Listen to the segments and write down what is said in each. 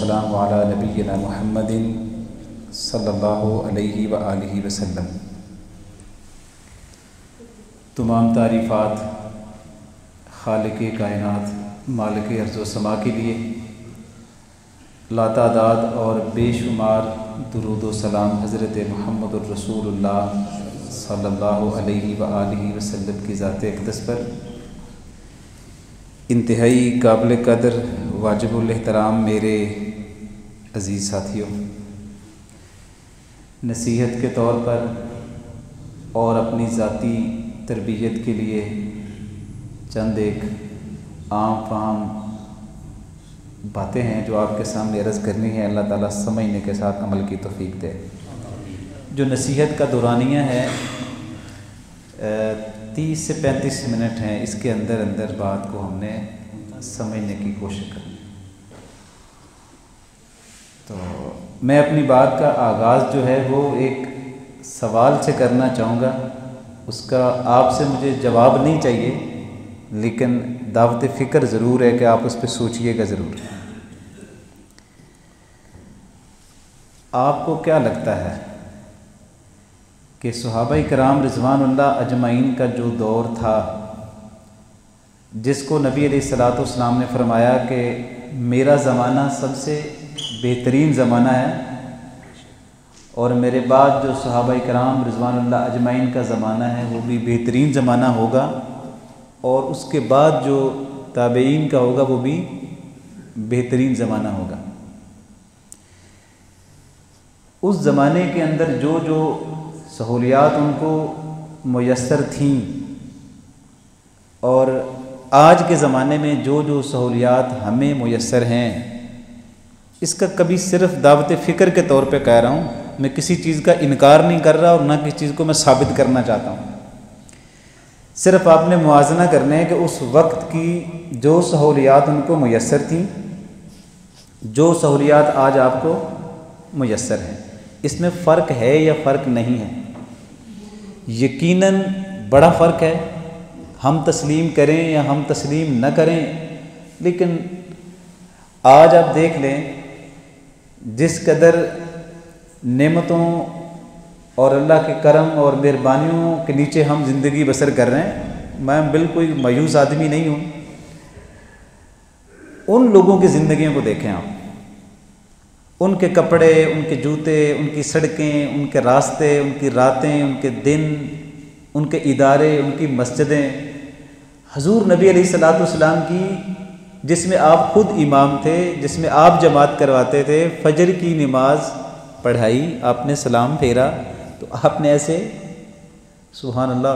वस्सलाम अला नबीना मुहम्मदिन सल्लल्लाहु अलैहि व आलिहि वसल्लम। तमाम तारीफ़ात खालिक़े कायनात मालिक अर्ज़ व समा के लिए, लातादाद और बेशुमार दुरूद व सलाम हज़रत मुहम्मदुर रसूलुल्लाह सल्लल्लाहु अलैहि व आलिहि वसल्लम की ज़ात अक़दस पर। इंतहाई काबिल कदर वाजिबुल एहतराम मेरे अज़ीज़ साथियों, नसीहत के तौर पर और अपनी ज़ाती तरबियत के लिए चंद एक आम फाहम बातें हैं जो आपके सामने अर्ज़ करनी है। अल्लाह ताला समझने के साथ अमल की तौफ़ीक दे। जो नसीहत का दौरानिया है 30 से 35 मिनट हैं, इसके अंदर अंदर बात को हमने समझने की कोशिश करनी। तो मैं अपनी बात का आगाज़ जो है वो एक सवाल से करना चाहूँगा। उसका आपसे मुझे जवाब नहीं चाहिए, लेकिन दावत फ़िक्र ज़रूर है कि आप उस पर सोचिएगा ज़रूर। आपको क्या लगता है कि सहाबा-ए किराम रिज़वानुल्लाह अजमाइन का जो दौर था, जिसको नबी अलैहिस्सलातु वस्सलाम ने फरमाया कि मेरा ज़माना सबसे बेहतरीन ज़माना है और मेरे बाद जो सहाबा-ए किराम रिज़वानुल्लाह अजमाइन का ज़माना है वो भी बेहतरीन ज़माना होगा, और उसके बाद जो ताबईन का होगा वो भी बेहतरीन ज़माना होगा। उस ज़माने के अंदर जो जो सहूलियात उनको मुयस्सर थीं और आज के ज़माने में जो जो सहूलियात हमें मुयस्सर हैं, इसका कभी सिर्फ़ दावत फ़िक्र के तौर पे कह रहा हूँ। मैं किसी चीज़ का इनकार नहीं कर रहा और ना किसी चीज़ को मैं साबित करना चाहता हूँ। सिर्फ़ आपने मुआज़ना करना है कि उस वक्त की जो सहूलियात उनको मुयस्सर थीं, जो सहूलियात आज आपको मुयस्सर हैं, इसमें फ़र्क है या फ़र्क नहीं है? यकीनन बड़ा फ़र्क है। हम तस्लीम करें या हम तस्लीम न करें, लेकिन आज आप देख लें जिस कदर नेमतों और अल्लाह के करम और मेहरबानियों के नीचे हम ज़िंदगी बसर कर रहे हैं। मैं बिल्कुल मायूस आदमी नहीं हूँ। उन लोगों की ज़िंदगियों को देखें आप, उनके कपड़े, उनके जूते, उनकी सड़कें, उनके रास्ते, उनकी रातें, उनके दिन, उनके इदारे, उनकी मस्जिदें। हजूर नबी अलैहिस्सलातु वस्सलाम की, जिसमें आप खुद इमाम थे, जिसमें आप जमात करवाते थे, फजर की नमाज पढ़ाई, आपने सलाम फेरा तो आपने ऐसे सुभान अल्लाह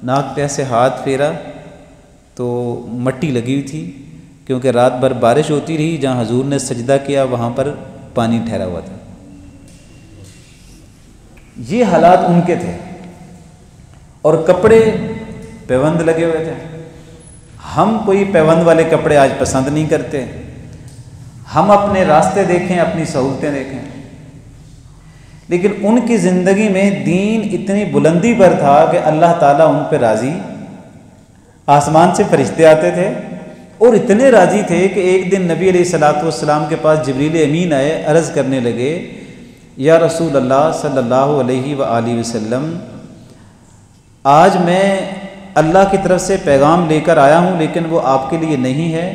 नाक पे ऐसे हाथ फेरा तो मट्टी लगी हुई थी, क्योंकि रात भर बारिश होती रही। जहाँ हजूर ने सजदा किया वहाँ पर पानी ठहरा हुआ था। ये हालात उनके थे और कपड़े पैबंद लगे हुए थे। हम कोई पैबंद वाले कपड़े आज पसंद नहीं करते। हम अपने रास्ते देखें, अपनी सहूलतें देखें, लेकिन उनकी ज़िंदगी में दीन इतनी बुलंदी पर था कि अल्लाह ताला उन पर राज़ी, आसमान से फरिश्ते आते थे और इतने राज़ी थे कि एक दिन नबी अलैहिस्सलातु वस्सलाम के पास जिब्रील अमीन आए, अर्ज़ करने लगे, या रसूल अल्लाह सल्लल्लाहु अलैहि व आलिहि वसल्लम, आज मैं अल्लाह की तरफ से पैगाम लेकर आया हूँ, लेकिन वो आपके लिए नहीं है।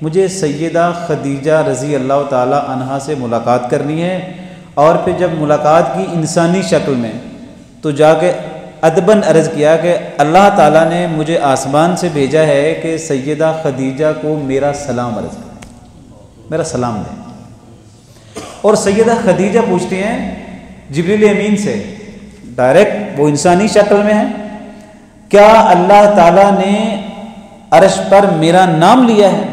मुझे सैयदा खदीजा रज़ी अल्लाह ताला अन्हा से मुलाकात करनी है, और फिर जब मुलाकात की इंसानी शक्ल में, तो जाके अदबन अर्ज़ किया कि अल्लाह ताला ने मुझे आसमान से भेजा है कि सैयदा खदीजा को मेरा सलाम अर्ज़ करें, मेरा सलाम दें। और सैयदा खदीजा पूछती हैं जिब्रील अमीन से डायरेक्ट, वो इंसानी शक्ल में है, क्या अल्लाह ताला ने अर्श पर मेरा नाम लिया है?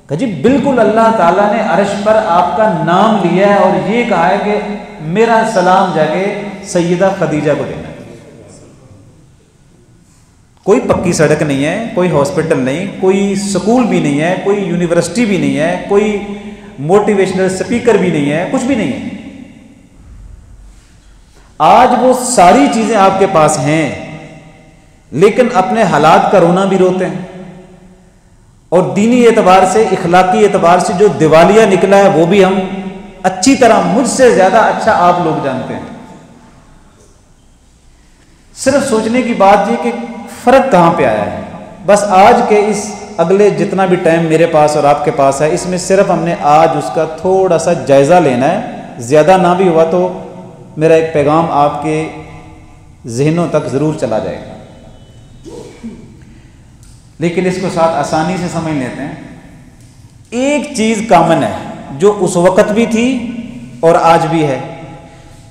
कहा जी बिल्कुल, अल्लाह ताला ने अर्श पर आपका नाम लिया है और ये कहा है कि मेरा सलाम जाके सैयदा खदीजा को देना। कोई पक्की सड़क नहीं है, कोई हॉस्पिटल नहीं, कोई स्कूल भी नहीं है, कोई यूनिवर्सिटी भी नहीं है, कोई मोटिवेशनल स्पीकर भी नहीं है, कुछ भी नहीं है। आज वो सारी चीजें आपके पास हैं, लेकिन अपने हालात का रोना भी रोते हैं। और दीनी एतबार से, इखलाकी एतबार से जो दिवालिया निकला है वो भी हम अच्छी तरह, मुझसे ज़्यादा अच्छा आप लोग जानते हैं। सिर्फ सोचने की बात ये कि फ़र्क कहाँ पे आया है। बस आज के इस अगले जितना भी टाइम मेरे पास और आपके पास है, इसमें सिर्फ हमने आज उसका थोड़ा सा जायज़ा लेना है। ज़्यादा ना भी हुआ तो मेरा एक पैगाम आपके जहनों तक ज़रूर चला जाएगा, लेकिन इसको साथ आसानी से समझ लेते हैं। एक चीज़ कॉमन है जो उस वक़्त भी थी और आज भी है।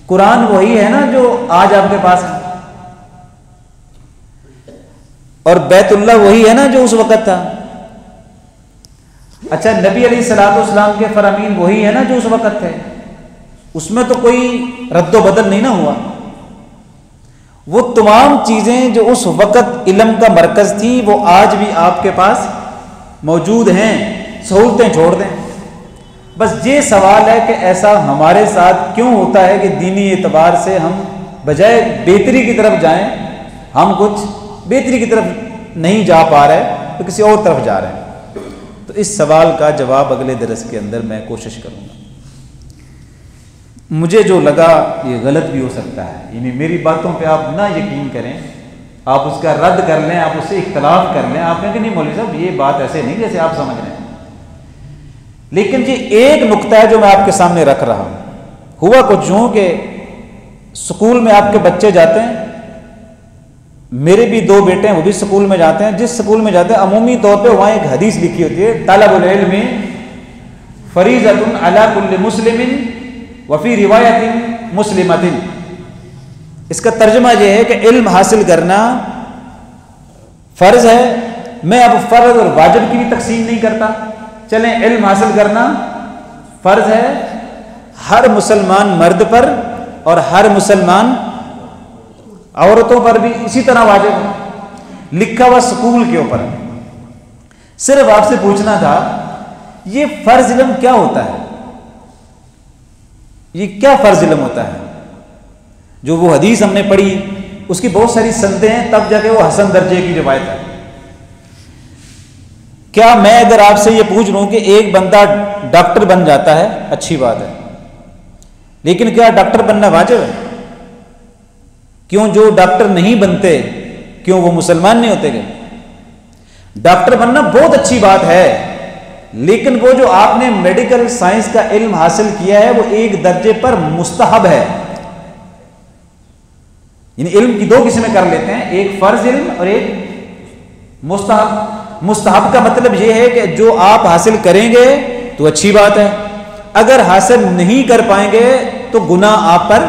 कुरान वही है ना जो आज आपके पास है, और बैतुल्लाह वही है ना जो उस वक़्त था। अच्छा, नबी अलैहिस्सलाम के फरामीन वही है ना जो उस वक़्त थे, उसमें तो कोई रद्दो बदल नहीं ना हुआ। वो तमाम चीज़ें जो उस वक़्त इल्म का मरकज़ थी वो आज भी आपके पास मौजूद हैं। सहूलतें छोड़ दें। बस ये सवाल है कि ऐसा हमारे साथ क्यों होता है कि दीनी एतबार से हम बजाय बेहतरी की तरफ जाएं, हम कुछ बेहतरी की तरफ नहीं जा पा रहे तो किसी और तरफ जा रहे हैं। तो इस सवाल का जवाब अगले दरस के अंदर मैं कोशिश करूँगा। मुझे जो लगा ये गलत भी हो सकता है, यानी मेरी बातों पे आप ना यकीन करें, आप उसका रद्द कर लें, आप उससे इख्तलाफ कर लें, आप कहें कि नहीं मौलवी साहब ये बात ऐसे नहीं जैसे आप समझ रहे हैं। लेकिन ये एक नुक्ता है जो मैं आपके सामने रख रहा हूँ। हुआ कुछ यूँ कि स्कूल में आपके बच्चे जाते हैं, मेरे भी दो बेटे हैं वो भी स्कूल में जाते हैं। जिस स्कूल में जाते हैं अमूमी तौर पे वहाँ एक हदीस लिखी होती है, तलबुल इल्मी फरीज़तुन अला कुल्लि मुस्लिमिन वफ़ी रिवायतिन मुस्लिमतिन। इसका तर्जुमा यह है कि इल्म हासिल करना फ़र्ज़ है। मैं अब फ़र्ज़ और वाजिब की भी तकसीम नहीं करता। चलें, इल्म हासिल करना फ़र्ज़ है हर मुसलमान मर्द पर और हर मुसलमान औरतों पर भी इसी तरह वाजिब है, लिखा हुआ स्कूल के ऊपर। सिर्फ आपसे पूछना था ये फ़र्ज़ इल्म क्या होता है, ये क्या फ़र्ज़ इल्म होता है। जो वो हदीस हमने पढ़ी उसकी बहुत सारी संदें हैं, तब जाके वो हसन दर्जे की रिवायत है। क्या मैं अगर आपसे ये पूछ लूं कि एक बंदा डॉक्टर बन जाता है, अच्छी बात है, लेकिन क्या डॉक्टर बनना वाजिब है? क्यों जो डॉक्टर नहीं बनते क्यों वो मुसलमान नहीं होते? क्या डॉक्टर बनना बहुत अच्छी बात है, लेकिन वो जो आपने मेडिकल साइंस का इल्म हासिल किया है वो एक दर्जे पर मुस्तहब है। यानी इल्म की दो किस्में कर लेते हैं, एक फर्ज इल्म और एक मुस्तहब। मुस्तहब का मतलब यह है कि जो आप हासिल करेंगे तो अच्छी बात है, अगर हासिल नहीं कर पाएंगे तो गुनाह आप पर।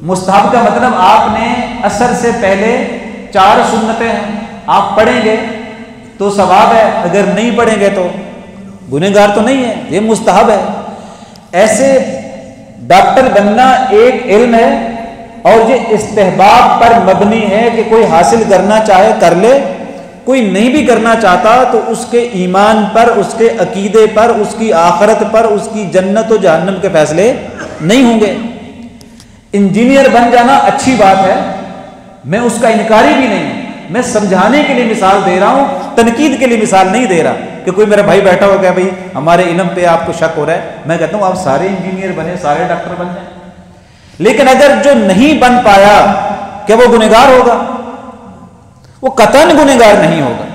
मुस्तहब का मतलब आपने असर से पहले 4 सुन्नतें हैं, आप पढ़ेंगे तो सवाब है, अगर नहीं पढ़ेंगे तो गुनहगार तो नहीं है, ये मुस्तहब है। ऐसे डॉक्टर बनना एक इल्म है और ये इस्तेहबाब पर मबनी है कि कोई हासिल करना चाहे कर ले, कोई नहीं भी करना चाहता तो उसके ईमान पर, उसके अकीदे पर, उसकी आखिरत पर, उसकी जन्नत और जहन्नम के फैसले नहीं होंगे। इंजीनियर बन जाना अच्छी बात है, मैं उसका इनकारी भी नहीं, मैं समझाने के लिए मिसाल दे रहा हूं, तनकीद के लिए मिसाल नहीं दे रहा कि कोई मेरा भाई बैठा हो गया भाई हमारे इल्म पे आपको शक हो रहा है, मैं कहता हूं आप सारे इंजीनियर बने, सारे डॉक्टर बन जाए। लेकिन अगर जो नहीं बन पाया क्या वो गुनहगार होगा? वो कतन गुनहगार नहीं होगा।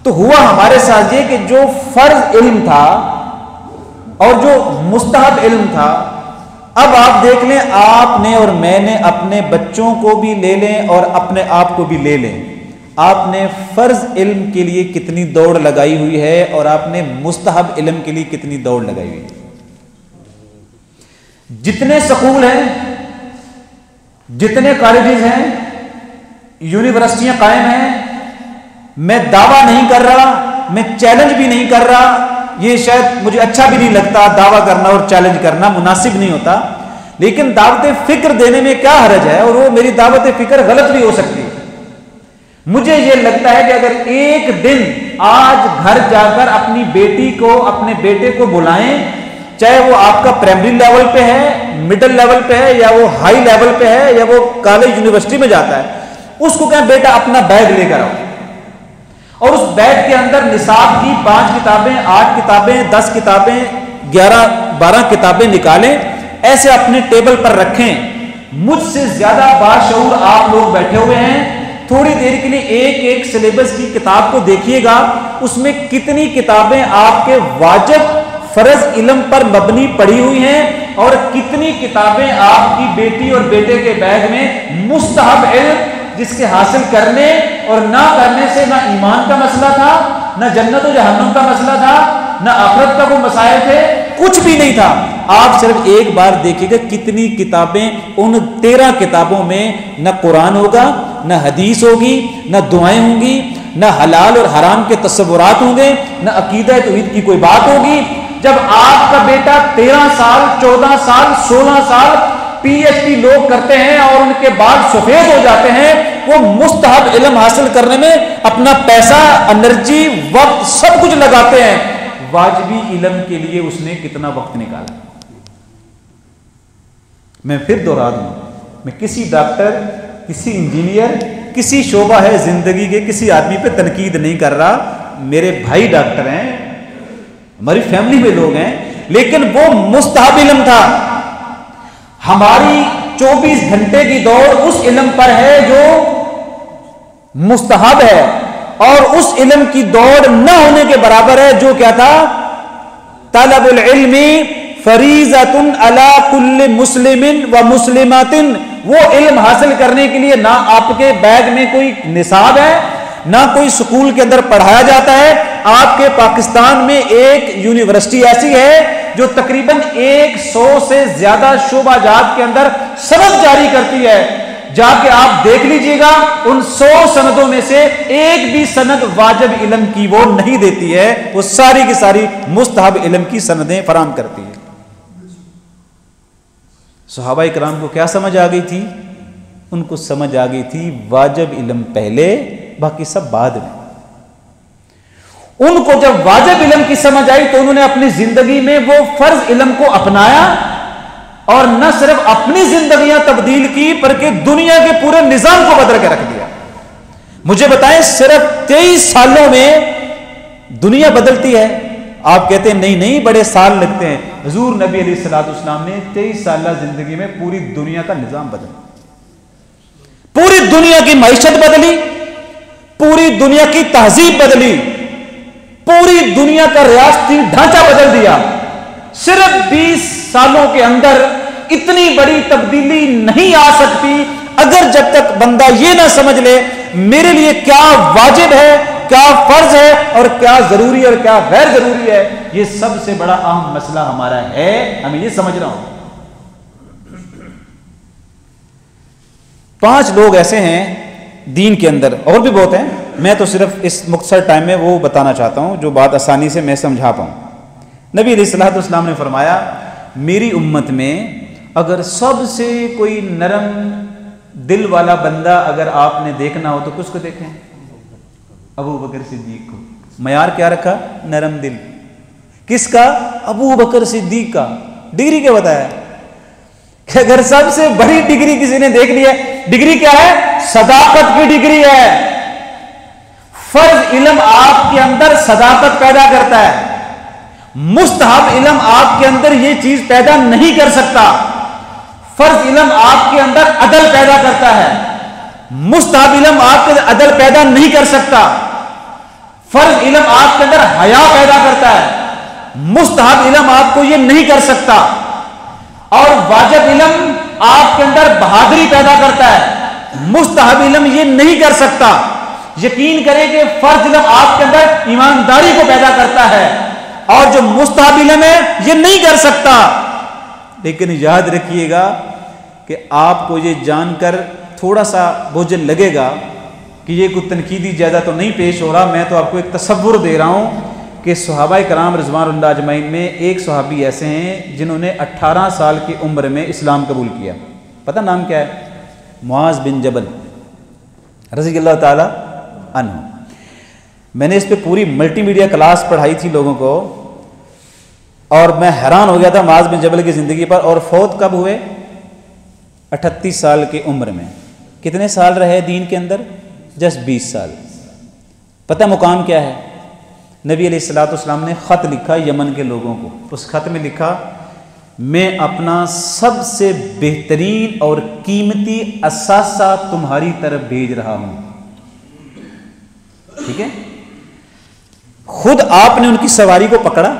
तो हुआ हमारे साथ ये कि जो फर्ज इल्म था और जो मुस्तहब इल्म था, अब आप देख लें, आपने और मैंने अपने बच्चों को भी ले लें और अपने आप को भी ले लें, आपने फर्ज इल्म के लिए कितनी दौड़ लगाई हुई है और आपने मुस्तहब इल्म के लिए कितनी दौड़ लगाई हुई है। जितने स्कूल हैं, जितने कॉलेजेस हैं, यूनिवर्सिटियां कायम हैं, मैं दावा नहीं कर रहा, मैं चैलेंज भी नहीं कर रहा, ये शायद मुझे अच्छा भी नहीं लगता, दावा करना और चैलेंज करना मुनासिब नहीं होता, लेकिन दावत फिक्र देने में क्या हर्ज है, और वो मेरी दावत फिक्र गलत भी हो सकती है। मुझे ये लगता है कि अगर एक दिन आज घर जाकर अपनी बेटी को, अपने बेटे को बुलाएं, चाहे वो आपका प्राइमरी लेवल पे है, मिडिल लेवल पे है, या वो हाई लेवल पे है, या वो कॉलेज यूनिवर्सिटी में जाता है, उसको कहें बेटा अपना बैग लेकर आओ, और उस बैग के अंदर निसाब की 5 किताबें, 8 किताबें, 10 किताबें, 11, 12 किताबें निकालें, ऐसे अपने टेबल पर रखें। मुझसे ज्यादा बाशऊर आप लोग बैठे हुए हैं। थोड़ी देर के लिए एक एक सिलेबस की किताब को देखिएगा, उसमें कितनी किताबें आपके वाजिब फर्ज इल्म पर मबनी पड़ी हुई हैं और कितनी किताबें आपकी बेटी और बेटे के बैग में मुस्तहब इल्म, जिसके हासिल करने और ना करने से ना ईमान का मसला था, ना जन्नत और जहन्नम का मसला था, ना आखिरत का कोई मसाइल थे, कुछ भी नहीं था। आप सिर्फ एक बार देखिएगा कितनी किताबें, उन 13 किताबों में न कुरान होगा, न हदीस होगी, न दुआएं होंगी, न हलाल और हराम के तस्वुरात होंगे, न अकीदा तौहीद की कोई बात होगी। जब आपका बेटा 13 साल, 14 साल, 16 साल पीएचडी लोग करते हैं और उनके बाल सफेद हो जाते हैं, वो मुस्तहब इल्म हासिल करने में अपना पैसा, एनर्जी, वक्त सब कुछ लगाते हैं, वाजिबी इल्म के लिए उसने कितना वक्त निकाला। मैं फिर दोहरा दूं, मैं किसी डॉक्टर, किसी इंजीनियर, किसी शोबा है जिंदगी के किसी आदमी पे तनकीद नहीं कर रहा। मेरे भाई डॉक्टर हैं, हमारी फैमिली में लोग हैं, लेकिन वो मुस्तहब इल्म था। हमारी 24 घंटे की दौड़ उस इल्म पर है जो मुस्तहब है, और उस इल्म की दौड़ न होने के बराबर है जो क्या था, तलबुल इल्मी फरीज़तुन अला कुल्लि मुस्लिमिन व मुस्लिमातिन। वो इल्म हासिल करने के लिए ना आपके बैग में कोई निसाब है, ना कोई स्कूल के अंदर पढ़ाया जाता है। आपके पाकिस्तान में एक यूनिवर्सिटी ऐसी है जो तकरीबन 100 से ज्यादा शोबाजात के अंदर सनद जारी करती है। जाके आप देख लीजिएगा, उन 100 सनदों में से एक भी सनद वाजिब इल्म की वो नहीं देती है, वो सारी की सारी मुस्तहब इल्म की सनदें फराहम करती है। सहाबा इकराम को क्या समझ आ गई थी? उनको समझ आ गई थी वाजिब इल्म पहले, बाकी सब बाद में। उनको जब वाजिब इल्म की समझ आई तो उन्होंने अपनी जिंदगी में वो फर्ज इल्म को अपनाया, और न सिर्फ अपनी जिंदगियां तब्दील की बल्कि दुनिया के पूरे निजाम को बदल के रख दिया। मुझे बताएं, सिर्फ 23 सालों में दुनिया बदलती है? आप कहते हैं नहीं नहीं बड़े साल लगते हैं। हुजूर नबी अलैहिस्सलाम ने 23 साल जिंदगी में पूरी दुनिया का निजाम बदला, पूरी दुनिया की मईशत बदली, पूरी दुनिया की तहजीब बदली, पूरी दुनिया का रियासती ढांचा बदल दिया। सिर्फ 20 सालों के अंदर इतनी बड़ी तब्दीली नहीं आ सकती अगर जब तक बंदा ये ना समझ ले मेरे लिए क्या वाजिब है, क्या फर्ज है और क्या जरूरी और क्या गैर जरूरी है। ये सबसे बड़ा अहम मसला हमारा है, हमें ये समझना हो। 5 लोग ऐसे हैं दीन के अंदर, और भी बहुत हैं, मैं तो सिर्फ इस मुख्तसर टाइम में वो बताना चाहता हूं जो बात आसानी से मैं समझा पाऊं। नबी अलैहिस्सलाम ने फरमाया, मेरी उम्मत में अगर सबसे कोई नरम दिल वाला बंदा अगर आपने देखना हो तो किसको देखें? अबू बकर सिद्दीक को। मयार क्या रखा? नरम दिल। किसका? अबू बकर सिद्दीक का। डिग्री क्या बताया कि अगर सबसे बड़ी डिग्री किसी ने देख ली है, डिग्री क्या है? सदाकत की डिग्री है। फर्ज इल्म आपके अंदर सदाकत पैदा करता है, मुस्तहब इल्म आपके अंदर यह चीज पैदा नहीं कर सकता। फर्ज इल्म आपके अंदर अदल पैदा करता है, मुस्तहब इल्म आपके अंदर अदल पैदा नहीं कर सकता। फर्ज इल्म आपके अंदर हया पैदा करता है, मुस्तहब इल्म आपको यह नहीं कर सकता। और वाजिब इल्म आपके अंदर बहादुरी पैदा करता है, मुस्तहब इल्म यह नहीं कर सकता। यकीन करें कि फर्ज इल्म आपके अंदर ईमानदारी को पैदा करता है, और जो मुस्तहब इल्म है यह नहीं कर सकता। लेकिन याद रखिएगा कि आपको ये जानकर थोड़ा सा बोझल लगेगा कि ये कोई तनकीदी ज़्यादा तो नहीं पेश हो रहा, मैं तो आपको एक तसव्वुर दे रहा हूँ कि सहाबाए कराम रिज़वानुल्लाह अजमईन में एक सहाबी ऐसे हैं जिन्होंने 18 साल की उम्र में इस्लाम कबूल किया। पता नाम क्या है? मुआज़ बिन जबल रज़ियल्लाहु ताला अन्हु। मैंने इस पर पूरी मल्टीमीडिया क्लास पढ़ाई थी लोगों को, और मैं हैरान हो गया था मुआज़ बिन जबल की ज़िंदगी पर। और फौत कब हुए? 38 साल की उम्र में। कितने साल रहे दीन के अंदर? जस्ट 20 साल। पता मुकाम क्या है? नबी अलैहिस्सलाम ने ख़त लिखा यमन के लोगों को। उस ख़त में लिखा, मैं अपना सबसे बेहतरीन और कीमती असासा तुम्हारी तरफ भेज रहा हूं। ठीक है, खुद आपने उनकी सवारी को पकड़ा,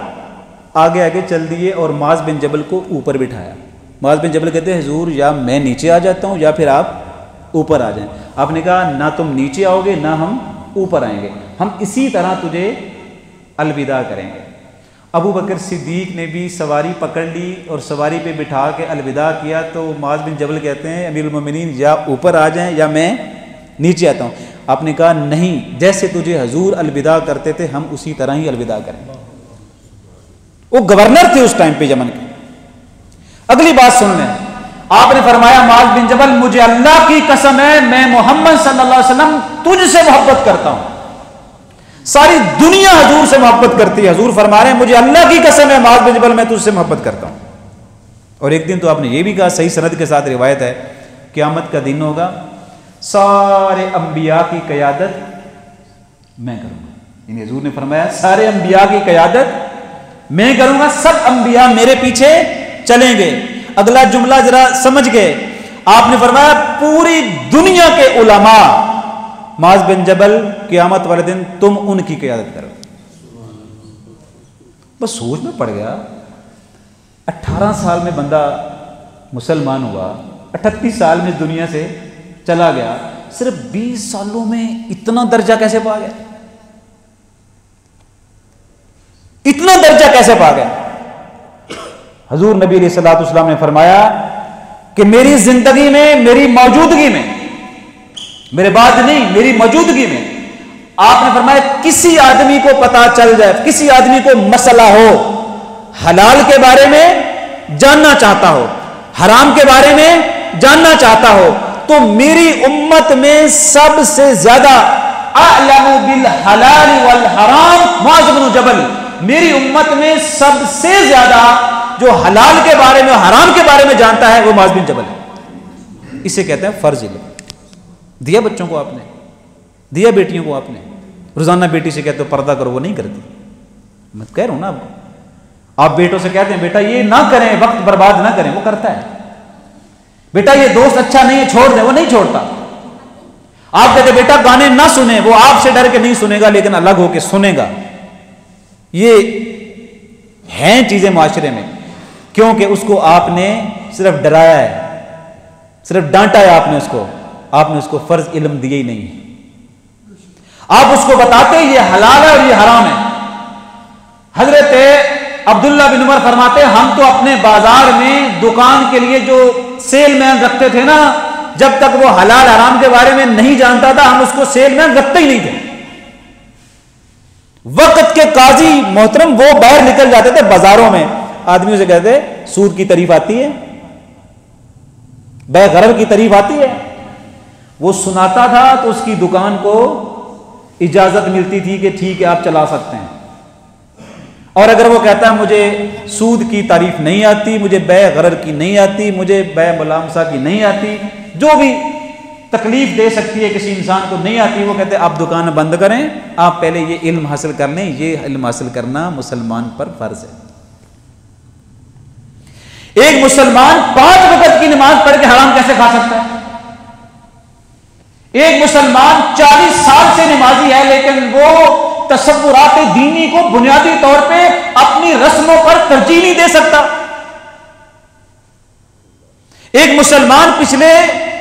आगे आगे चल दिए और माज बिन जबल को ऊपर बिठाया। माज बिन जबल कहते हैं, हुजूर या मैं नीचे आ जाता हूं या फिर आप ऊपर आ जाएं। आपने कहा, ना तुम नीचे आओगे ना हम ऊपर आएंगे, हम इसी तरह तुझे अलविदा करेंगे। अबू बकर सिद्दीक ने भी सवारी पकड़ ली और सवारी पे बिठा के अलविदा किया। तो माज बिन जबल कहते हैं, अमीरुल मोमिनीन या ऊपर आ जाएं या मैं नीचे आता हूं। आपने कहा, नहीं, जैसे तुझे हजूर अलविदा करते थे हम उसी तरह ही अलविदा करेंगे। वो गवर्नर थे उस टाइम पे यमन के। अगली बात सुन लें, आपने फरमाया, माज बिन जबल, मुझे अल्लाह की कसम है, मैं मोहम्मद सल्लल्लाहु अलैहि वसल्लम तुझसे मोहब्बत करता हूं। सारी दुनिया हजूर से मोहब्बत करती है। हजूर फरमा रहे हैं, मुझे अल्लाह की कसम है माज बिन जबल, मैं तुझसे मोहब्बत करता हूं। और एक दिन तो आपने ये भी कहा, सही सनद के साथ रिवायत है, क़यामत का दिन होगा, सारे अंबिया की क़यादत मैं करूंगा। इन हजूर ने फरमाया, सारे अंबिया की क़यादत मैं करूंगा, सब अंबिया मेरे पीछे चलेंगे। अगला जुमला जरा समझ गए। आपने फरमाया, पूरी दुनिया के उलमा, माज बिन जबल, क़यामत वाले दिन तुम उनकी क़यादत करो। बस सोच में पड़ गया, 18 साल में बंदा मुसलमान हुआ, 38 साल में दुनिया से चला गया, सिर्फ 20 सालों में इतना दर्जा कैसे पा गया? इतना दर्जा कैसे पा गया? हजूर नबी अलैहिस्सलातु वस्सलाम ने फरमाया कि मेरी जिंदगी में, मेरी मौजूदगी में, मेरे बाद नहीं, मेरी मौजूदगी में, आपने फरमाया किसी आदमी को पता चल जाए, किसी आदमी को मसला हो, हलाल के बारे में जानना चाहता हो, हराम के बारे में जानना चाहता हो, तो मेरी उम्मत में सबसे ज्यादा अअलमु बिल हलाल वल हराम मुआज़ बिन जबल, मेरी उम्मत में सबसे ज्यादा जो हलाल के बारे में, हराम के बारे में जानता है वो मुआज़ बिन जबल है। इसे कहते हैं फर्ज इल्म। दिया बच्चों को आपने, दिया बेटियों को आपने। रोजाना बेटी से कहते हो पर्दा करो, वो नहीं करती। मैं कह रहा हूं ना, आप बेटों से कहते हैं बेटा ये ना करें, वक्त बर्बाद ना करें, वो करता है। बेटा ये दोस्त अच्छा नहीं है, छोड़ दे, वो नहीं छोड़ता। आप कहते बेटा गाने ना सुने, वो आपसे डर के नहीं सुनेगा लेकिन अलग होके सुनेगा। ये हैं चीजें माशरे में, क्योंकि उसको आपने सिर्फ डराया है, सिर्फ डांटा है आपने उसको फर्ज इल्म दिए ही नहीं है। आप उसको बताते ये हलाल है और ये हराम है। हजरत अब्दुल्ला बिन उमर फरमाते, हम तो अपने बाजार में दुकान के लिए जो सेलमैन रखते थे ना, जब तक वो हलाल हराम के बारे में नहीं जानता था, हम उसको सेलमैन रखते ही नहीं थे। वक्त के काजी मोहतरम वो बाहर निकल जाते थे बाजारों में, आदमियों से कहते सूद की तारीफ आती है, बेगरर की तारीफ आती है, वो सुनाता था तो उसकी दुकान को इजाजत मिलती थी कि ठीक है आप चला सकते हैं। और अगर वो कहता है मुझे सूद की तारीफ नहीं आती, मुझे बेगरर की नहीं आती, मुझे बे मुलामसा की नहीं आती, जो भी तकलीफ दे सकती है किसी इंसान को नहीं आती, वो कहते आप दुकान बंद करें, आप पहले ये इल्म हासिल कर लें, ये इल्म हासिल करना मुसलमान पर फर्ज है। एक मुसलमान 5 वक्त की नमाज पढ़ के हराम कैसे खा सकता है? एक मुसलमान 40 साल से नमाजी है लेकिन वो तसव्वुरात दीनी को बुनियादी तौर पे अपनी रस्मों पर तरजीह नहीं दे सकता। एक मुसलमान पिछले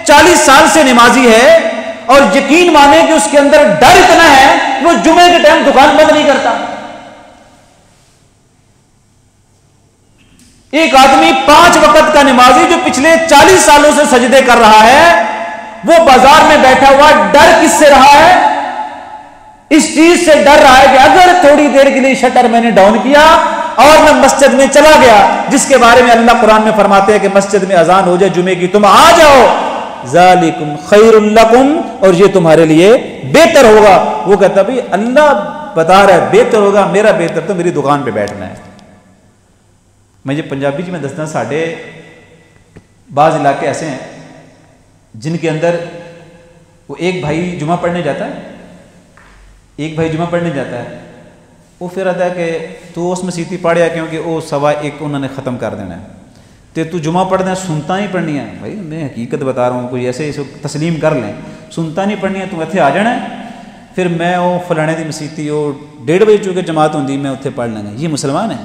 40 साल से नमाजी है और यकीन माने कि उसके अंदर डर इतना है कि वो जुमे के टाइम दुकान बंद नहीं करता। एक आदमी 5 वक्त का नमाजी जो पिछले 40 सालों से सजदे कर रहा है, वो बाजार में बैठा हुआ डर किससे रहा है? इस चीज से डर रहा है कि अगर थोड़ी देर के लिए शटर मैंने डाउन किया और मैं मस्जिद में चला गया, जिसके बारे में अल्लाह कुरान में फरमाते हैं कि मस्जिद में अजान हो जाए जुमे की, तुम आ जाओ, ज़ालिकुम खैरुल लकुम, और ये तुम्हारे लिए बेहतर होगा। वो कहता भाई अल्लाह बता रहा है बेहतर होगा, मेरा बेहतर तो मेरी दुकान पे बैठना है। मैं ये पंजाबी जी में दसना, साढ़े बाज इलाके ऐसे हैं जिनके अंदर वो एक भाई जुमा पढ़ने जाता है, एक भाई जुमा पढ़ने जाता है, वो फिर आता है कि तू उस मसीती पढ़िया क्योंकि वो 1:15 उन्होंने ख़त्म कर देना है, तो तू जुमा पढ़ना सुनता ही पढ़नी है। भाई मैं हकीकत बता रहा हूँ, कोई ऐसे इसे तस्लीम कर लें, सुनता नहीं पढ़नी है, तू इतने आ जाना है, फिर मैं वो फलाने की मसीती वो 1:30 बजे चूँकि जमात होंगी, मैं उत्थे पढ़ लेंगे। ये मुसलमान है?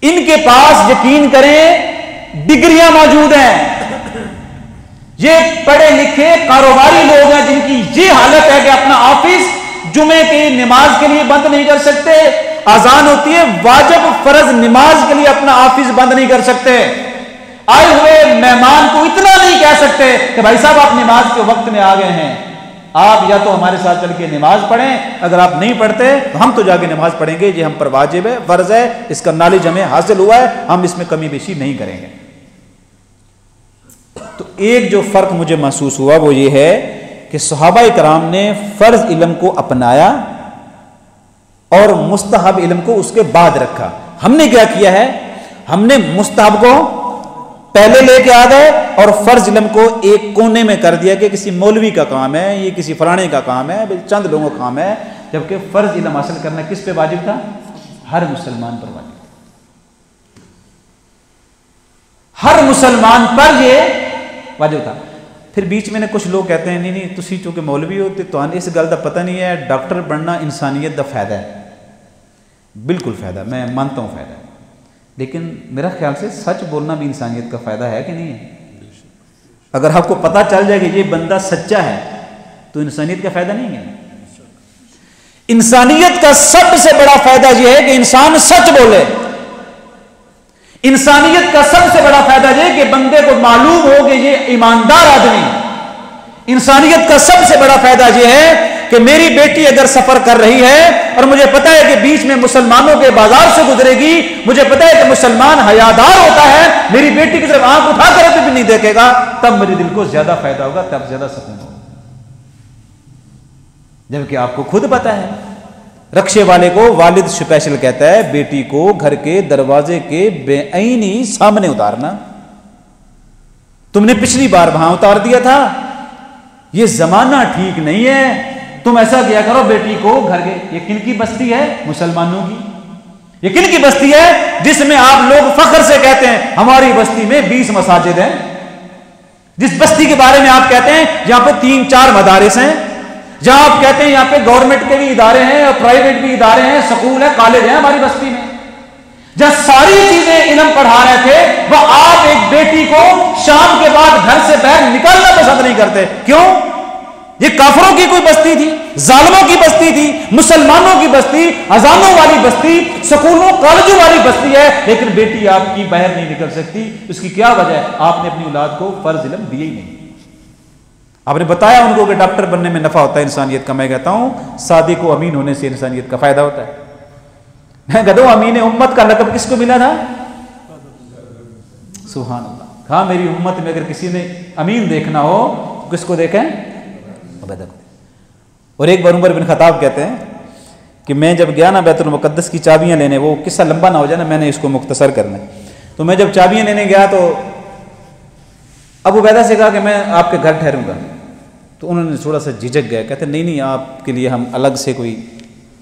इनके पास यकीन करें डिग्रियां मौजूद हैं, ये पढ़े लिखे कारोबारी लोग हैं जिनकी ये हालत है कि अपना ऑफिस जुमे की नमाज के लिए बंद नहीं कर सकते, अजान होती है वाजिब फर्ज नमाज के लिए अपना ऑफिस बंद नहीं कर सकते, आए हुए मेहमान को इतना नहीं कह सकते कि भाई साहब आप नमाज के वक्त में आ गए हैं, आप या तो हमारे साथ चल के नमाज पढ़ें, अगर आप नहीं पढ़ते तो हम तो जाके नमाज पढ़ेंगे, ये हम पर वाजिब है, फर्ज है, इसका नॉलेज हमें हासिल हुआ है, हम इसमें कमी बेशी नहीं करेंगे। तो एक जो फर्क मुझे महसूस हुआ वो ये है कि सहाबा इकराम ने फर्ज इल्म को अपनाया और मुस्तहब इल्म को उसके बाद रखा। हमने क्या किया है, हमने मुस्तहब को पहले लेके आ गए और फर्ज इल्म को एक कोने में कर दिया कि किसी मौलवी का काम है, ये किसी फलाने का काम है, चंद लोगों का काम है, जबकि फर्ज इल्म हासिल करना किस पे वाजिब था? हर मुसलमान पर वाजिब था, हर मुसलमान पर ये वाजिब था। फिर बीच में कुछ लोग कहते हैं नहीं नहीं तुसी चूंकि मौलवी हो तो इस गल का पता नहीं है, डॉक्टर बनना इंसानियत का फायदा है। बिल्कुल फायदा, मैं मानता हूँ फायदा है, लेकिन मेरा ख्याल से सच बोलना भी इंसानियत का फायदा है कि नहीं है? अगर आपको पता चल जाए कि ये बंदा सच्चा है तो इंसानियत का फायदा नहीं है। इंसानियत का सबसे बड़ा फायदा यह है कि इंसान सच बोले। इंसानियत का सबसे बड़ा फायदा यह कि बंदे को मालूम हो कि ये ईमानदार आदमी। इंसानियत का सबसे बड़ा फायदा यह है कि मेरी बेटी अगर सफर कर रही है और मुझे पता है कि बीच में मुसलमानों के बाजार से गुजरेगी, मुझे पता है कि मुसलमान हयादार होता है, मेरी बेटी की तरफ आंख उठाकर भी नहीं देखेगा, तब मेरे दिल को ज्यादा फायदा होगा, तब ज्यादा सुकून होगा। जबकि आपको खुद पता है, रक्षे वाले को वालिद स्पेशल कहता है बेटी को घर के दरवाजे के बेईनी सामने उतारना। तुमने पिछली बार वहां उतार दिया था, यह जमाना ठीक नहीं है, तुम ऐसा किया करो बेटी को घर के। ये किन की बस्ती है? मुसलमानों की। ये किन की बस्ती है? जिसमें आप लोग फख्र से कहते हैं हमारी बस्ती में 20 मसाजिद हैं। जिस बस्ती के बारे में आप कहते हैं यहां पर 3-4 मदारिस हैं, जहां आप कहते हैं यहां पे गवर्नमेंट के भी इदारे हैं और प्राइवेट भी इदारे हैं, स्कूल है, कॉलेज है हमारी बस्ती में, जहां सारी चीजें इल्म पढ़ा रहे थे, वह आप एक बेटी को शाम के बाद घर से बाहर निकलना पसंद नहीं करते। क्यों? ये काफरों की कोई बस्ती थी, जालिमों की बस्ती थी, मुसलमानों की बस्ती, अजानों वाली बस्ती, स्कूलों कॉलेजों वाली बस्ती है, लेकिन बेटी आपकी बाहर नहीं निकल सकती। उसकी क्या वजह है? आपने अपनी औलाद को फर्ज इल्म दिए ही नहीं। आपने बताया उनको कि डॉक्टर बनने में नफा होता है इंसानियत का। मैं कहता हूं सादिक को अमीन होने से इंसानियत का फायदा होता है। मैं कहता हूं अमीन उम्मत का लक़ब किसको मिला था? सुभान अल्लाह। हाँ, मेरी उम्मत में अगर किसी ने अमीन देखना हो किसको देखें? और एक बार उमर बिन खत्ताब कहते हैं कि मैं जब गया ना बैतुल मुक़द्दस की चाबियां लेने, वो किस्सा लंबा ना हो जाए ना, मैंने इसको मुख्तसर करना है, तो मैं जब चाबियां लेने गया तो अबू उबैदा से कहा कि मैं आपके घर ठहरूंगा, तो उन्होंने थोड़ा सा झिझक गया, कहते नहीं नहीं आपके लिए हम अलग से कोई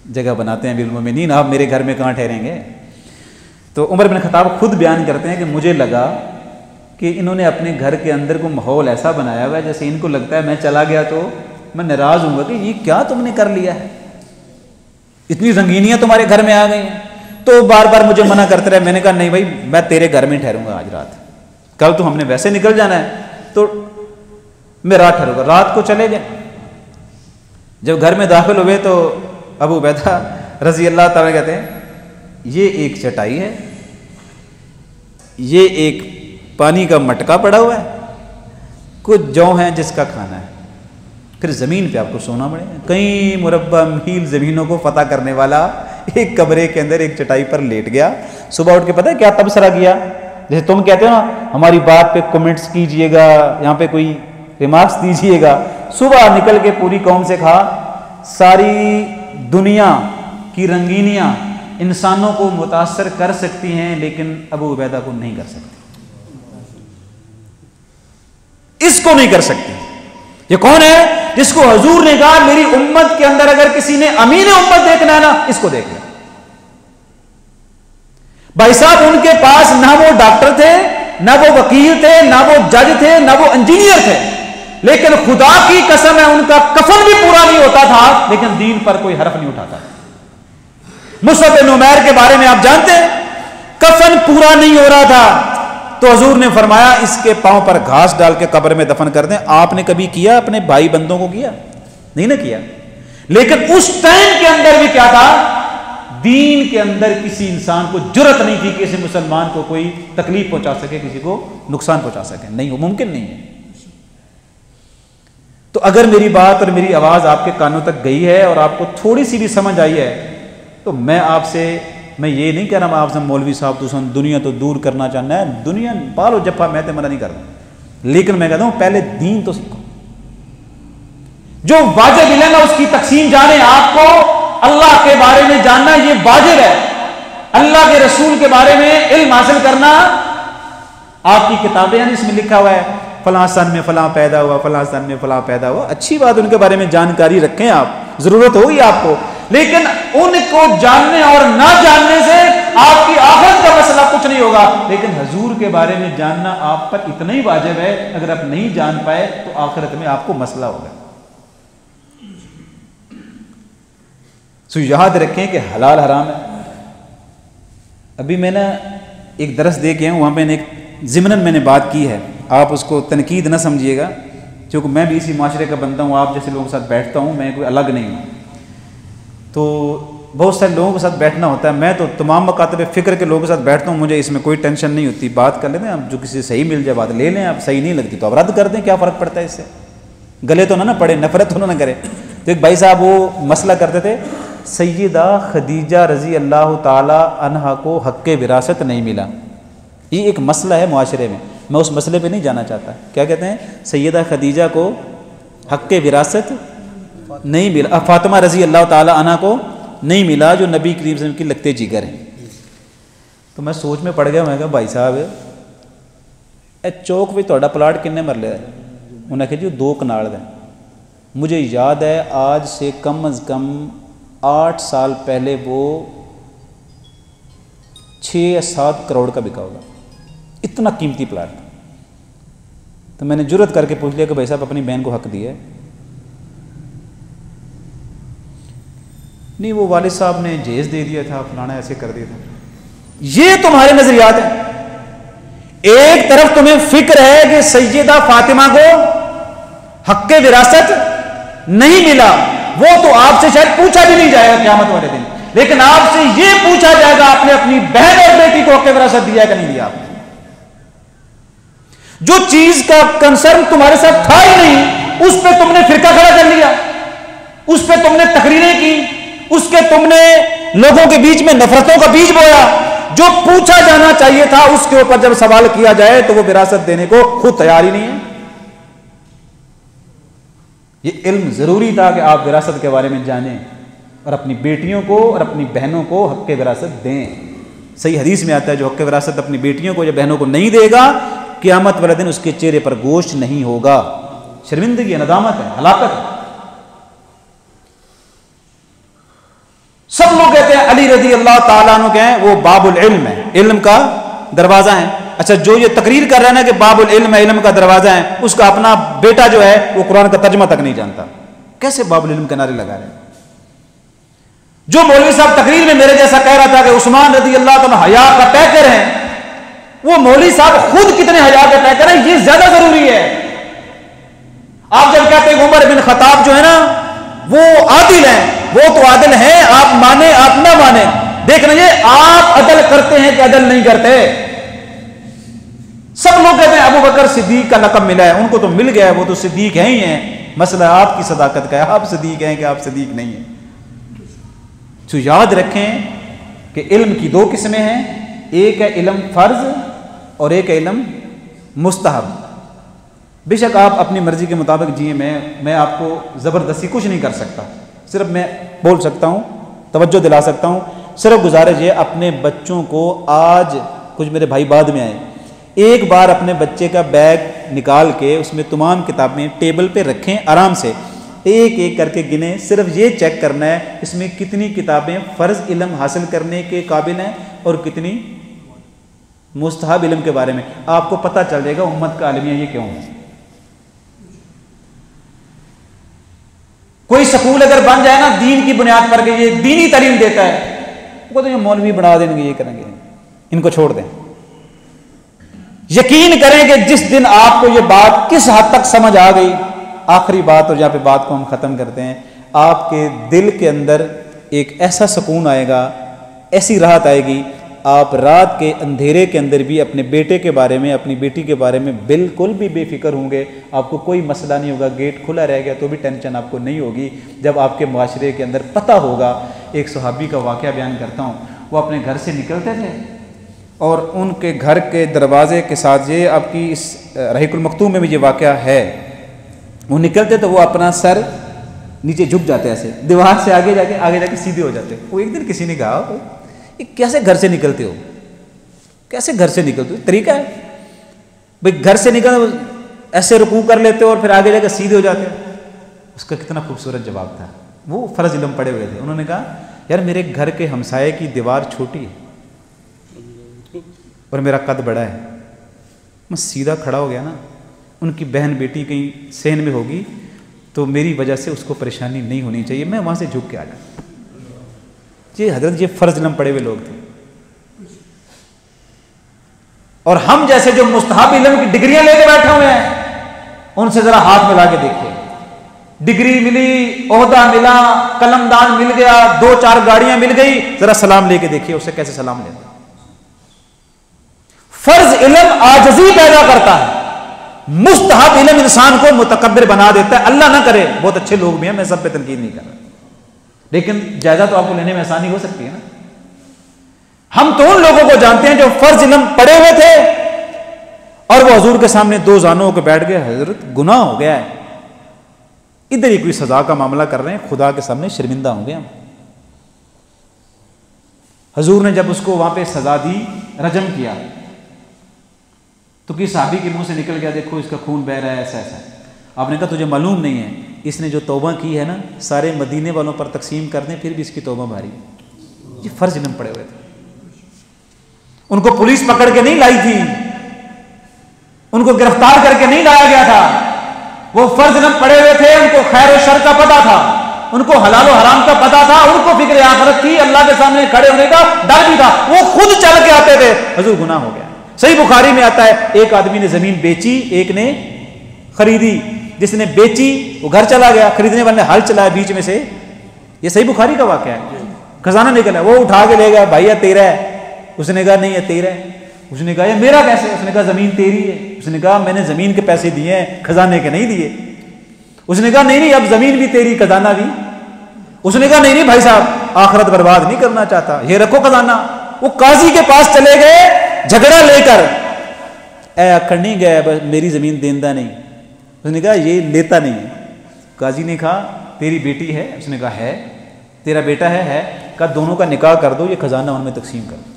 जगह बनाते हैं अमीरुल मोमिनीन, आप मेरे घर में कहाँ ठहरेंगे। तो उमर बिन खत्ताब खुद बयान करते हैं कि मुझे लगा कि इन्होंने अपने घर के अंदर को माहौल ऐसा बनाया हुआ है जैसे इनको लगता है मैं चला गया तो मैं नाराज हूँगा कि ये क्या तुमने कर लिया है, इतनी रंगीनियाँ तुम्हारे घर में आ गई हैं। तो बार बार मुझे मना करते रहे। मैंने कहा नहीं भाई मैं तेरे घर में ठहरूंगा आज रात, कल तो हमने वैसे निकल जाना है तो मैं रात ठहरूंगा। रात को चले गए। जब घर में दाखिल हुए तो अबू उबैदा रजी अल्लाह ताला कहते हैं ये एक चटाई है, ये एक पानी का मटका पड़ा हुआ है, कुछ जौ है जिसका खाना है, फिर ज़मीन पे आपको सोना पड़ेगा। कई मुरब्बा मील ज़मीनों को फतह करने वाला एक कमरे के अंदर एक चटाई पर लेट गया। सुबह उठ के पता है क्या तबसरा किया? जैसे तुम कहते हो ना हमारी बात पे कमेंट्स कीजिएगा, यहाँ पे कोई रिमार्क्स दीजिएगा। सुबह निकल के पूरी कौम से कहा सारी दुनिया की रंगीनियाँ इंसानों को मुतासर कर सकती हैं लेकिन अबू उबैदा को नहीं कर सकती, इसको नहीं कर सकती। ये कौन है? जिसको हुजूर ने कहा मेरी उम्मत के अंदर अगर किसी ने अमीन उम्मत देखना है ना, इसको देख ले। भाई साहब उनके पास ना वो डॉक्टर थे, ना वो वकील थे, ना वो जज थे, ना वो इंजीनियर थे, लेकिन खुदा की कसम है उनका कफन भी पूरा नहीं होता था, लेकिन दीन पर कोई हरफ नहीं उठाता। मुसअब बिन उमैर के बारे में आप जानते हैं, कफन पूरा नहीं हो रहा था तो हुजूर ने फरमाया इसके पांव पर घास डाल के कब्र में दफन कर दें। आपने कभी किया? अपने भाई बंदों को किया? नहीं ना किया। लेकिन उस टाइम के अंदर भी क्या था, दीन के अंदर किसी इंसान को जुर्रत नहीं थी कि किसी मुसलमान को कोई तकलीफ पहुंचा सके, किसी को नुकसान पहुंचा सके। नहीं, वो मुमकिन नहीं है। तो अगर मेरी बात और मेरी आवाज आपके कानों तक गई है और आपको थोड़ी सी भी समझ आई है, तो मैं ये नहीं कह रहा मैं आपसे मौलवी साहब तो दुनिया तो दूर करना चाहना है, दुनिया पालो जप्पा, मैं तो मना नहीं कर रहा, लेकिन मैं कहता हूं पहले दीन तो सीखो। जो वाजिब इल्म है उसकी तकसीम जाने। आपको अल्लाह के बारे में जानना ये वाजिब है, अल्लाह के रसूल के बारे में इल्म हासिल करना। आपकी किताबें हैं इसमें लिखा हुआ है फलां सन में फलां पैदा हुआ, फलां सन में फलां पैदा हुआ, अच्छी बात, उनके बारे में जानकारी रखें, आप जरूरत होगी आपको, लेकिन उनको जानने और ना जानने से आपकी आखिरत का मसला कुछ नहीं होगा। लेकिन हुजूर के बारे में जानना आप पर इतना ही वाजिब है, अगर आप नहीं जान पाए तो आखिरत में आपको मसला होगा। सो याद रखें कि हलाल हराम है। अभी मैंने एक दरस दे के वहां पे एक ज़िमनन मैंने बात की है, आप उसको तनकीद ना समझिएगा, क्योंकि मैं भी इसी माशरे का बंदा हूँ, आप जैसे लोगों के साथ बैठता हूँ, मैं कोई अलग नहीं हूँ। तो बहुत सारे लोगों के साथ बैठना होता है, मैं तो तमाम मकातब फ़िक्र के लोगों के साथ बैठता हूँ, मुझे इसमें कोई टेंशन नहीं होती। बात कर लेते हैं आप, जो किसी सही मिल जाए बात ले लें, आप सही नहीं लगती तो आप रद्द कर दें, क्या फ़र्क पड़ता है इससे, गले तो ना पड़े, नफरत तो ना करे। तो एक भाई साहब वो मसला करते थे, सैयदा खदीजा रज़ी अल्लाह ताला अन्हा को हक़्क़े विरासत नहीं मिला। ये एक मसला है मुआशरे में, मैं उस मसले पे नहीं जाना चाहता। क्या कहते हैं, सैयदा खदीजा को हक़्क़े विरासत नहीं मिला, फातिमा रज़ी अल्लाह ताला अन्हा को नहीं मिला, जो नबी करीम सल्लल्लाहु अलैहि वसल्लम की लगते जिगर हैं। तो मैं सोच में पड़ गया, मैं कहा भाई साहब ए चौक में तुहाडा प्लाट किन्ने मरले है? उन्हें कहा जी 2 कनाल है। मुझे याद है आज से कम अज़ कम 8 साल पहले वो 6 या 7 करोड़ का बिका होगा, इतना कीमती प्लाट। तो मैंने जुर्रत करके पूछ लिया कि भाई साहब अपनी बहन को हक दिया है? नहीं, वो वालिद साहब ने जेज दे दिया था, फलाना ऐसे कर दिया था। ये तुम्हारे नजरियात है। एक तरफ तुम्हें फिक्र है कि सैयदा फातिमा को हक़्क़े विरासत नहीं मिला, वो तो आपसे शायद पूछा भी नहीं जाएगा क़यामत वाले दिन, लेकिन आपसे ये पूछा जाएगा आपने अपनी बहन और बेटी को हक़्क़े विरासत दिया है कि नहीं दिया आपने। जो चीज का कंसर्न तुम्हारे साथ था ही नहीं, उस पर तुमने फिरका खड़ा कर लिया, उस पर तुमने तकरीरें की, उसके तुमने लोगों के बीच में नफरतों का बीज बोया। जो पूछा जाना चाहिए था उसके ऊपर जब सवाल किया जाए तो वो विरासत देने को खुद तैयार ही नहीं है। ये इल्म जरूरी था कि आप विरासत के बारे में जानें और अपनी बेटियों को और अपनी बहनों को हक़्क़े विरासत दें। सही हदीस में आता है जो हक़्क़े विरासत अपनी बेटियों को या बहनों को नहीं देगा, क़यामत वाले दिन उसके चेहरे पर गोश्त नहीं होगा। शर्मिंदगी है, नदामत है, हलाकत है। सब लोग कहते हैं अली रज़ी अल्लाह ताला अन्हु के हैं वो बाबुल इल्म है, इल्म का दरवाजा है। अच्छा, जो ये तकरीर कर रहे हैं ना कि बाबुल इल्म है, इल्म का दरवाजा है, उसका अपना बेटा जो है वो कुरान का तर्जुमा तक नहीं जानता, कैसे बाबुल इल्म के नारे लगा रहे हैं? जो मौलवी साहब तकरीर में मेरे जैसा कह रहा था कि उस्मान रज़ी अल्लाह ताला हया का पैकर है, वो मौलवी साहब खुद कितने हया के पैकर हैं ये ज्यादा जरूरी है। आप जब कहते हैं उमर बिन खत्ताब जो है ना वो आदिल हैं, वो तो आदिल हैं, आप माने आप ना माने, देखना ये आप अदल करते हैं कि अदल नहीं करते। सब लोग कहते हैं अबू बकर सिद्दीक का लक़ब मिला है, उनको तो मिल गया है, वो तो सिद्दीक हैं ही हैं। मसला आपकी सदाकत का है, आप सिद्दीक हैं कि आप सिद्दीक नहीं हैं। तो याद रखें कि इल्म की 2 किस्में हैं, एक है इल्म फर्ज और एक है इल्म मुस्तहब। बेशक आप अपनी मर्जी के मुताबिक जिए, मैं आपको ज़बरदस्ती कुछ नहीं कर सकता, सिर्फ मैं बोल सकता हूँ, तवज्जो दिला सकता हूँ। सिर्फ गुजारिश है अपने बच्चों को, आज कुछ मेरे भाई बाद में आए, एक बार अपने बच्चे का बैग निकाल के उसमें तमाम किताबें टेबल पे रखें आराम से, एक एक करके गिने, सिर्फ ये चेक करना है इसमें कितनी किताबें फ़र्ज इल्म हासिल करने के काबिल हैं और कितनी मुस्तहब इल्म के बारे में। आपको पता चल जाएगा उम्मत का आलमिया ये क्यों है। कोई स्कूल अगर बन जाए ना दीन की बुनियाद पर, ये दीनी तालीम देता है, वो तो ये मौलवी बढ़ा देंगे, ये करेंगे, इनको छोड़ दें। यकीन करें कि जिस दिन आपको ये बात किस हद तक समझ आ गई, आखिरी बात और जहां पे बात को हम खत्म करते हैं, आपके दिल के अंदर एक ऐसा सुकून आएगा, ऐसी राहत आएगी, आप रात के अंधेरे के अंदर भी अपने बेटे के बारे में, अपनी बेटी के बारे में बिल्कुल भी बेफिक्र होंगे। आपको कोई मसला नहीं होगा, गेट खुला रह गया तो भी टेंशन आपको नहीं होगी। जब आपके माशरे के अंदर पता होगा। एक सहाबी का वाक़या बयान करता हूँ, वो अपने घर से निकलते थे और उनके घर के दरवाजे के साथ, ये आपकी इस रहीकुल मखतूम में भी ये वाक़या है, वो निकलते तो वो अपना सर नीचे झुक जाते, ऐसे दीवार से आगे जाके सीधे हो जाते। वो एक दिन किसी ने कहा, ये कैसे घर से निकलते हो, कैसे घर से निकलते हो, तरीका है भाई, घर से निकल ऐसे रुकू कर लेते हो और फिर आगे जाकर सीधे हो जाते हो। उसका कितना खूबसूरत जवाब था। वो फ़र्ज इल्म पढ़े हुए थे। उन्होंने कहा, यार मेरे घर के हमसाये की दीवार छोटी है और मेरा कद बड़ा है, मैं सीधा खड़ा हो गया ना, उनकी बहन बेटी कहीं सहन में होगी तो मेरी वजह से उसको परेशानी नहीं होनी चाहिए, मैं वहाँ से झुक के आ जाऊँ। ये हजरत ये फ़र्ज इल्म पढ़े हुए लोग थे। और हम जैसे जो मुस्तहब इल्म की डिग्रियां लेके बैठे हुए हैं, उनसे जरा हाथ मिला के देखिए। डिग्री मिली, ओहदा मिला, कलमदान मिल गया, 2-4 गाड़ियां मिल गई, जरा सलाम लेके देखिए उससे कैसे सलाम लेता। फर्ज इल्म आजजी पैदा करता है, मुस्तहब इल्म इंसान को मुतकब्बिर बना देता है। अल्लाह ना करे, बहुत अच्छे लोग भी हैं, मैं सब पे तनकीद नहीं कर रहा, लेकिन जायजा तो आपको लेने में आसानी हो सकती है ना। हम तो उन लोगों को जानते हैं जो फर्ज इल्म पढ़े हुए थे और वो हुजूर के सामने 2 जानों के बैठ गए, हजरत गुनाह हो गया है, इधर ही कोई सजा का मामला कर रहे हैं, खुदा के सामने शर्मिंदा होंगे हम। हुजूर ने जब उसको वहां पे सजा दी, रजम किया, तो किसी सहाबी के मुंह से निकल गया, देखो इसका खून बह रहा है, ऐसा ऐसा। आपने कहा तुझे मालूम नहीं है, इसने जो तौबा की है ना, सारे मदीने वालों पर तकसीम कर दें फिर भी इसकी तौबा भारी। ये फर्ज इल्म पड़े हुए थे। उनको पुलिस पकड़ के नहीं लाई थी, उनको गिरफ्तार करके नहीं लाया गया था, वो फर्ज इल्म पड़े हुए थे। उनको खैर और शर का पता था, उनको हलाल और हराम का पता था, उनको फिक्र आखिरत की, अल्लाह के सामने खड़े होने का डर भी था। वो खुद चल के आते थे, हुजूर गुनाह हो गया। सही बुखारी में आता है, एक आदमी ने जमीन बेची, एक ने खरीदी। जिसने बेची वो घर चला गया, खरीदने वाले ने हल चलाया बीच में से। ये सही बुखारी का वाकया है। खजाना निकला, वो उठा के ले गया, भैया तेरा है। उसने कहा नहीं है तेरा है। उसने कहा ये मेरा कैसे? उसने कहा जमीन तेरी है। उसने कहा मैंने जमीन के पैसे दिए हैं, खजाने के नहीं दिए। उसने कहा नहीं नहीं अब जमीन भी तेरी, खजाना भी। उसने कहा नहीं नहीं भाई साहब, आखिरत बर्बाद नहीं करना चाहता, ये रखो खजाना। वो काजी के पास चले गए झगड़ा लेकर, ऐ अखड़ नहीं गया, बस मेरी जमीन देंदा नहीं। उसने कहा ये लेता नहीं है। काजी ने कहा तेरी बेटी है? उसने कहा है। तेरा बेटा है? कहा दोनों का निकाह कर दो, ये खजाना उनमें तकसीम कर दो।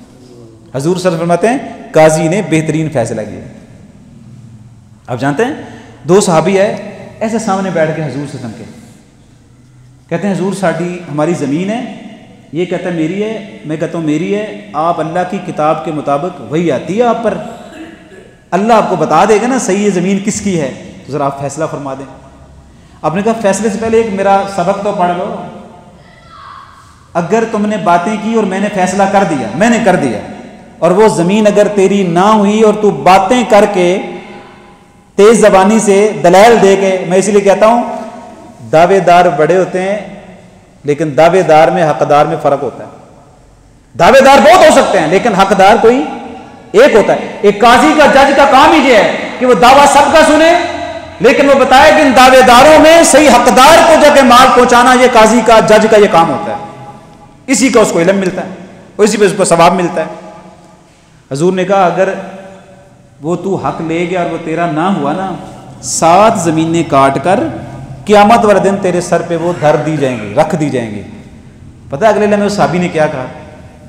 हजूर सर फरमाते हैं काजी ने बेहतरीन फैसला किया। आप जानते हैं 2 सहाबी है ऐसे सामने बैठ के हजूर से के कहते हैं हजूर साड़ी हमारी ज़मीन है। ये कहता है मेरी है, मैं कहता हूँ मेरी है। आप अल्लाह की किताब के मुताबिक वही आती है आप पर, अल्लाह आपको बता देगा ना सही ये ज़मीन किसकी है, तो ज़रा आप फैसला फरमा दें। आपने कहा फैसले से पहले एक मेरा सबक तो पढ़ लो। अगर तुमने बातें की और मैंने फैसला कर दिया, मैंने कर दिया, और वो ज़मीन अगर तेरी ना हुई और तू बातें करके तेज ज़बानी से दलाल दे के, मैं इसलिए कहता हूँ दावेदार बड़े होते हैं लेकिन दावेदार में हकदार में फ़र्क होता है। दावेदार बहुत हो सकते हैं लेकिन हकदार कोई एक होता है। एक काजी का, जज का काम ही ये है कि वो दावा सबका सुने, लेकिन वो बताए कि इन दावेदारों में सही हकदार को जाके माल पहुंचाना ये काजी का, जज का ये काम होता है। इसी का उसको इल्म मिलता है और इसी पे उसको सवाब मिलता है। हजूर ने कहा अगर वो तू हक ले गया और वो तेरा ना हुआ ना, 7 ज़मीनें काट कर क़यामत वाले दिन तेरे सर पे वो धर दी जाएंगी, रख दी जाएंगी। पता है अगले लम्हे उस साहबी ने क्या कहा?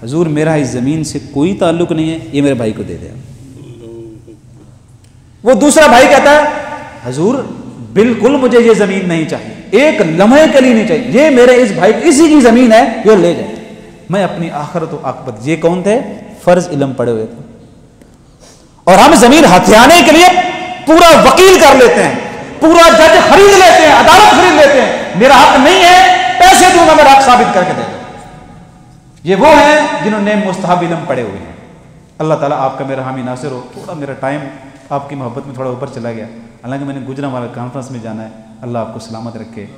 हजूर मेरा इस ज़मीन से कोई ताल्लुक नहीं है, ये मेरे भाई को दे दे। वो दूसरा भाई कहता है हजूर बिल्कुल मुझे ये ज़मीन नहीं चाहिए। एक लम्हे के लिए नहीं चाहिए, ये मेरे इस भाई इसी की ज़मीन है, ये ले जाए, मैं अपनी आखिरत व आक़िबत। ये कौन थे? फ़र्ज इल्म पढ़े हुए थे। और हम ज़मीन हथियाने के लिए पूरा वकील कर लेते हैं, पूरा जज खरीद लेते हैं, अदालत खरीद लेते हैं, मेरा हक नहीं है, पैसे दूंगा, मेरा हक साबित करके दे दो। ये वो हैं जिन्होंने मुस्तहब इल्म पढ़े हुए हैं। अल्लाह ताला आपका मेरा हामी नासिर हो। थोड़ा मेरा टाइम आपकी मोहब्बत में थोड़ा ऊपर चला गया, हालांकि मैंने गुजरांवाला कॉन्फ्रेंस में जाना है। अल्लाह आपको सलामत रखे,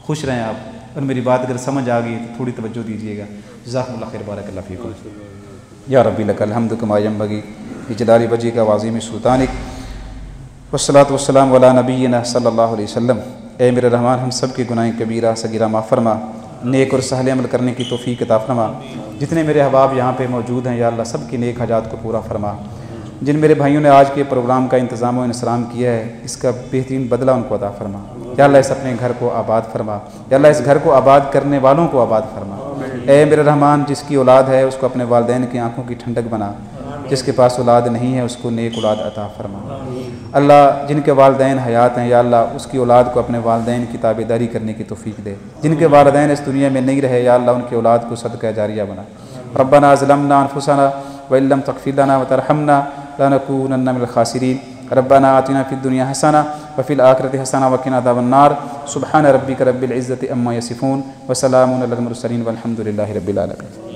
खुश रहें आप, और मेरी बात अगर समझ आ गई तो थोड़ी तवज्जो दीजिएगा। जज़ाकुमुल्लाह खैर, बारकल्लाहु फ़ीकुम। या रब्बी लकल हम्दु कमा यंबगी बिजलाली वजहिका वाज़ीम सुल्तानिक, वस्सलातु वस्सलामु अला नबिय्यिना सल्लल्लाहु अलैहि वसल्लम। ए मेरे रहमान, हम सब की गुनाह कबीरा सगीरा माफ़ फरमा, नेक और सहल अमल करने की तौफ़ीक़ अता फरमा। जितने मेरे अहबाब यहाँ पे मौजूद हैं या अल्लाह, सब की नेक हाजात को पूरा फरमा। जिन मेरे भाइयों ने आज के प्रोग्राम का इंतज़ाम व इंसराम किया है, इसका बेहतरीन बदला उनको अता फरमा। या अल्लाह, इस अपने घर को आबाद फरमा। या अल्लाह, इस घर को आबाद करने वालों को आबाद फरमा। ए मेरे रहमान, जिसकी औलाद है उसको अपने वालिदैन की आँखों की ठंडक बना, जिसके पास औलाद नहीं है उसको नेक औलाद अता फरमा। अल्लाह, जिनके वालिदैन हयात हैं, या अल्लाह उसकी औलाद को अपने वालिदैन की ताबेदारी करने की तौफ़ीक़ दे। जिनके वालिदैन इस दुनिया में नहीं रहे, या अल्लाह उनकी औलाद को सदका जारिया बना। रब्बना ज़लमना अनफुसना व इन लम तग़फ़िर लना व तरहमना लनकूनन्ना मिनल ख़ासिरीन। रब्बना आतिना फ़िद दुनिया हसना व फ़िल आखिरति हसना व क़िना अज़ाबन्नार। सुब्हान रब्बिका रब्बिल इज़्ज़ति अम्मा यसिफ़ून व सलामुन अलल मुरसलीन वल्हम्दुलिल्लाहि रब्बिल आलमीन।